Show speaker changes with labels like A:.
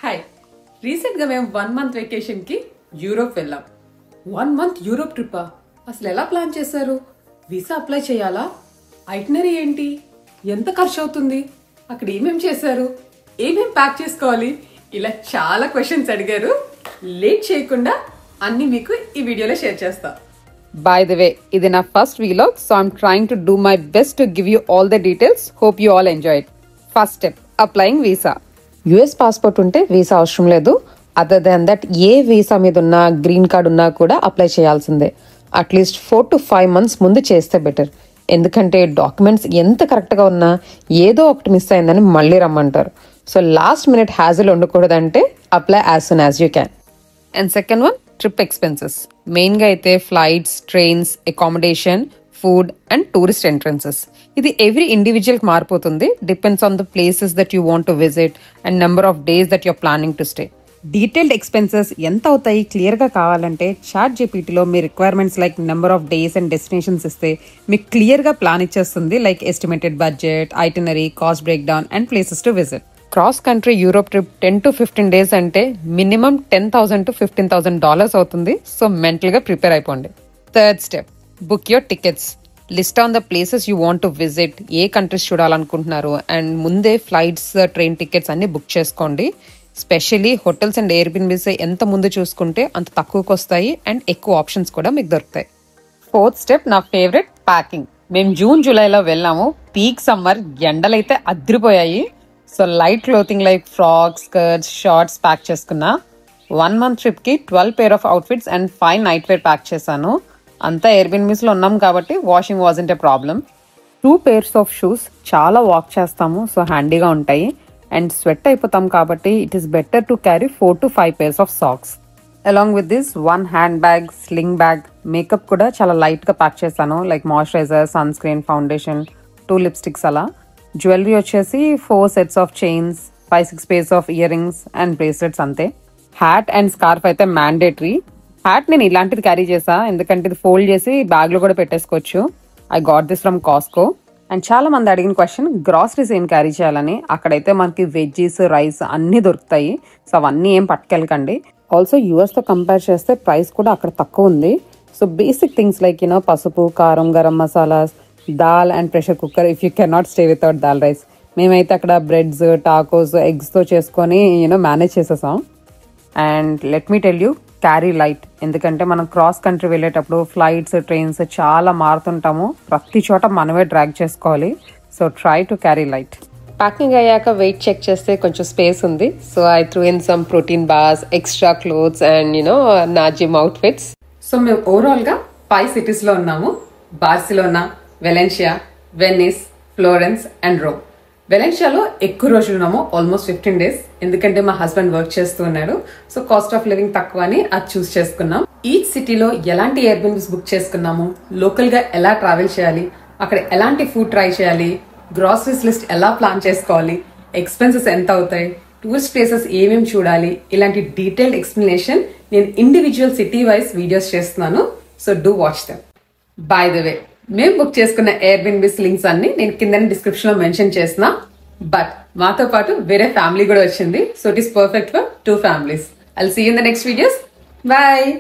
A: Hi, రీసెంట్గా మేము 1 month వెకేషన్కి Europe వెళ్ళాం. 1 month యూరోప్ ట్రిప్పా? అసలు ఎలా ప్లాన్ చేశారు? వీసా అప్లై చేయాలా? ఐటినరీ ఏంటి? ఎంత ఖర్చు అవుతుంది? అక్కడ ఏమేం చేశారు? ఏమేం ప్యాక్ చేసుకోవాలి? ఇలా చాలా క్వశ్చన్స్ అడిగారు. లేట్ చేయకుండా అన్ని మీకు ఈ వీడియోలో షేర్ చేస్తా.
B: By the way, ఇది నా first vlog, so I'm trying to do my best to give you all the details. Hope you all enjoy it. First step, applying visa. US passport ఉంటే visa అవసరం లేదు. Other than that A visa మీద ఉన్నా green card ఉన్నా కూడా apply చేయాల్సిందే. At least 4 to 5 months ముందు చేస్తే బెటర్. ఎందుకంటే డాక్యుమెంట్స్ ఎంత కరెక్ట్గా ఉన్నా ఏదో ఒకటి మిస్ అయిందని మళ్ళీ రమ్మంటారు. సో లాస్ట్ మినిట్ హ్యాజిల్ ఉండకూడదంటే apply as soon as you can. And second one, trip expenses. మెయిన్గా అయితే flights, trains, accommodation, food and tourist entrances. ఇది ఎవ్రీ ఇండివిజువల్కి మారిపోతుంది. Depends on the places that you want to visit and number of days that you're planning to stay. Detailed expenses ఎంత అవుతాయి క్లియర్గా కావాలంటే చాట్ జీపీటీలో మీ రిక్వైర్మెంట్స్ like number of days and destinations ఇస్తే మీకు క్లియర్గా ప్లాన్ ఇచ్చేస్తుంది. Like estimated budget, itinerary, cost break down and places to visit. Cross country Europe trip 10 to 15 days అంటే మినిమం $10,000 to $15,000 అవుతుంది. సో మెంటల్గా ప్రిపేర్ అయిపోండి. Third step, book your tickets. List on the places you want to visit, A countries చూడాలనుకుంటున్నారు and ముందే flights, train tickets అన్ని book చేసుకోండి. Specially hotels and ఎయిర్బిఎన్బీస్ ఎంత ముందు చూసుకుంటే అంత తక్కువకి వస్తాయి అండ్ ఎక్కువ ఆప్షన్స్ కూడా మీకు దొరుకుతాయి. ఫోర్త్ స్టెప్, నా ఫేవరెట్, ప్యాకింగ్. మేము జూన్ జూలైలో వెళ్ళాము. పీక్ సమ్మర్, ఎండలైతే అద్రిపోయాయి. So light clothing like frocks, skirts, shorts pack చేసుకున్నా. 1 month ట్రిప్కి 12 pair of outfits and 5 night wear pack చేశాను. అంతా ఎయిర్బిఎన్బీస్లో ఉన్నాం కాబట్టి washing wasn't a problem. 2 pairs of shoes, చాలా వాక్ చేస్తాము సో హ్యాండీగా ఉంటాయి. అండ్ స్వెట్ అయిపోతాం కాబట్టి it is better to carry 4 to 5 pairs of socks. Along with this 1 hand bag, sling bag. Makeup కూడా చాలా లైట్గా ప్యాక్ చేశాను. Like moisturizer, sunscreen, foundation, 2 lipsticks అలా. జ్యువెలరీ వచ్చేసి 4 sets of chains, 5-6 pairs of earrings and bracelets అంతే. Hat and scarf అయితే mandatory. Hat నేను ఇలాంటిది క్యారీ చేసా ఎందుకంటే ఇది ఫోల్డ్ చేసి బ్యాగ్లో కూడా పెట్టేసుకోవచ్చు. I got this from Costco. And చాలా మంది అడిగిన క్వశ్చన్, గ్రాసరీస్ ఏం క్యారీ చేయాలని. అక్కడైతే మనకి వెజ్జీస్, రైస్ అన్నీ దొరుకుతాయి. సో అవన్నీ ఏం పట్టుకెళ్ళకండి. ఆల్సో యూఎస్తో కంపేర్ చేస్తే ప్రైస్ కూడా అక్కడ తక్కువ ఉంది. సో బేసిక్ థింగ్స్ లైక్ పసుపు, కారం, garam masalas, dal and pressure cooker if you can not stay without dal rice. మేమైతే అక్కడ బ్రెడ్స్, టాకోస్, ఎగ్స్తో చేసుకొని మేనేజ్ చేసేసాం. And let me tell you, carry light. ఎందుకంటే మనం క్రాస్ కంట్రీ వెళ్ళేటప్పుడు ఫ్లైట్స్, ట్రైన్స్ చాలా మారుతుంటాము. ప్రతి చోట మనమే డ్రాగ్ చేసుకోవాలి. So try to carry light. Packing అయ్యాక వెయిట్ చెక్ చేస్తే కొంచెం స్పేస్ ఉంది. So I through in some protein bars, extra clothes and నా జిమ్ అవుట్ఫిట్స్.
A: సో మేము ఓవరాల్గా 5 cities-లో ఉన్నాము. Barcelona, Valencia, Venice, Florence and Rome. వెలెన్షియాలో ఎక్కువ రోజులు ఉన్నాము, ఆల్మోస్ట్ 15 days. ఎందుకంటే మా హస్బెండ్ వర్క్ చేస్తూ ఉన్నాడు. సో కాస్ట్ ఆఫ్ లివింగ్ తక్కువ అని అది చూస్ చేసుకున్నాం. ఈచ్ సిటీలో ఎలాంటి ఎయిర్బిఎన్బీస్ బుక్ చేసుకున్నాము, లోకల్ గా ఎలా ట్రావెల్ చేయాలి, అక్కడ ఎలాంటి ఫుడ్ ట్రై చేయాలి, గ్రాసరీస్ లిస్ట్ ఎలా ప్లాన్ చేసుకోవాలి, ఎక్స్పెన్సెస్ ఎంత అవుతాయి, టూరిస్ట్ ప్లేసెస్ ఏమేమి చూడాలి, ఇలాంటి డీటెయిల్డ్ ఎక్స్ప్లెనేషన్ నేను ఇండివిజువల్ సిటీ వైజ్ వీడియోస్ చేస్తున్నాను. So do watch them. By the way, మేము బుక్ చేసుకున్న ఎయిర్బిఎన్బీస్ లింక్స్ అన్ని నేను కింద డిస్క్రిప్షన్ లో మెన్షన్ చేసిన. బట్ మాతో పాటు వేరే ఫ్యామిలీ కూడా వచ్చింది. So it is perfect for 2 families. I'll see you in the next videos. Bye.